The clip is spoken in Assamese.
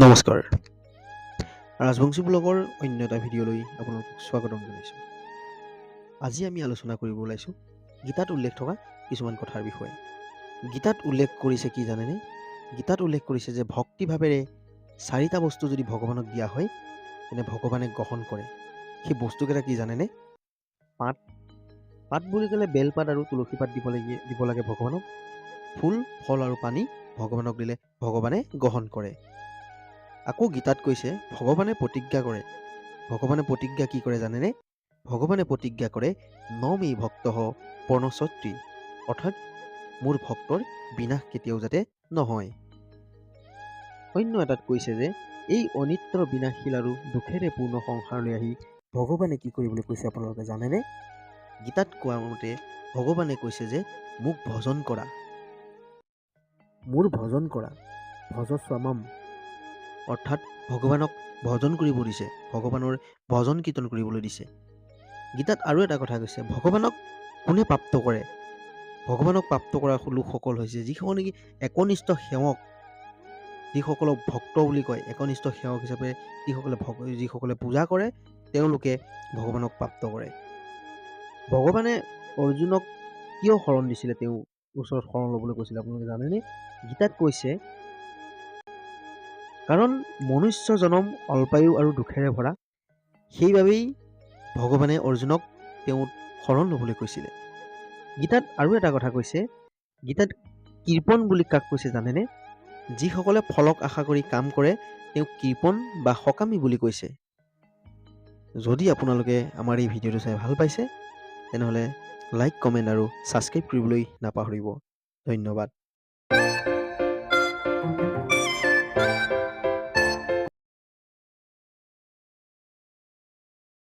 নমস্কাৰ। ৰাজবংশী ব্লগৰ অন্য এটা ভিডিঅ'লৈ আপোনালোকক স্বাগতম জনাইছোঁ। আজি আমি আলোচনা কৰিব ওলাইছোঁ গীতাত উল্লেখ থকা কিছুমান কথাৰ বিষয়ে। গীতাত উল্লেখ কৰিছে কি জানেনে? গীতাত উল্লেখ কৰিছে যে ভক্তিভাৱেৰে চাৰিটা বস্তু যদি ভগৱানক দিয়া হয় তেনে ভগৱানে গ্ৰহণ কৰে। সেই বস্তুকেইটা কি জানেনে? পাত বুলি ক'লে বেলপাত আৰু তুলসী পাত দিব লাগে ভগৱানক। ফুল, ফল আৰু পানী ভগৱানক দিলে ভগৱানে গ্ৰহণ কৰে। আকৌ গীতাত কৈছে ভগৱানে প্ৰতিজ্ঞা কৰে। ভগৱানে প্ৰতিজ্ঞা কি কৰে জানেনে? ভগৱানে প্ৰতিজ্ঞা কৰে নমে ভক্তঃ পৰ্ণশত্ৰী, অৰ্থাৎ মোৰ ভক্তৰ বিনাশ কেতিয়াও যাতে নহয়। অন্য এটাত কৈছে যে এই অনিত্য বিনাশীল আৰু দুখেৰে পূৰ্ণ সংসাৰলৈ আহি ভগৱানে কি কৰিবলৈ কৈছে আপোনালোকে জানেনে? গীতাত কোৱা মতে ভগৱানে কৈছে যে মোক ভজন কৰা, মোৰ ভজন কৰা, ভজস্বামম, অৰ্থাৎ ভগৱানক ভজন কৰিব দিছে, ভগৱানৰ ভজন কীৰ্তন কৰিবলৈ দিছে। গীতাত আৰু এটা কথা কৈছে ভগৱানক কোনে প্ৰাপ্ত কৰে? ভগৱানক প্ৰাপ্ত কৰা লোকসকল হৈছে যিসকল নেকি একনিষ্ঠ সেৱক, যিসকলক ভক্ত বুলি কয়, একনিষ্ঠ সেৱক হিচাপে যিসকলে পূজা কৰে তেওঁলোকে ভগৱানক প্ৰাপ্ত কৰে। ভগৱানে অৰ্জুনক কিয় শৰণ দিছিলে, তেওঁ ওচৰত শৰণ ল'বলৈ কৈছিলে আপোনালোকে জানেনে? গীতাত কৈছে কাৰণ মনুষ্য জনম অল্পায়ু আৰু দুখেৰে ভৰা, সেইবাবেই ভগৱানে অৰ্জুনক তেওঁ শৰণ ল'বলৈ কৈছিলে। গীতাত আৰু এটা কথা কৈছে, গীতাত কৃপণ বুলি কাক কৈছে জানেনে? যিসকলে ফলক আশা কৰি কাম কৰে তেওঁক কৃপণ বা সকামী বুলি কৈছে। যদি আপোনালোকে আমাৰ এই ভিডিঅ'টো চাই ভাল পাইছে তেনেহ'লে লাইক, কমেণ্ট আৰু ছাবস্ক্ৰাইব কৰিবলৈ নাপাহৰিব। ধন্যবাদ।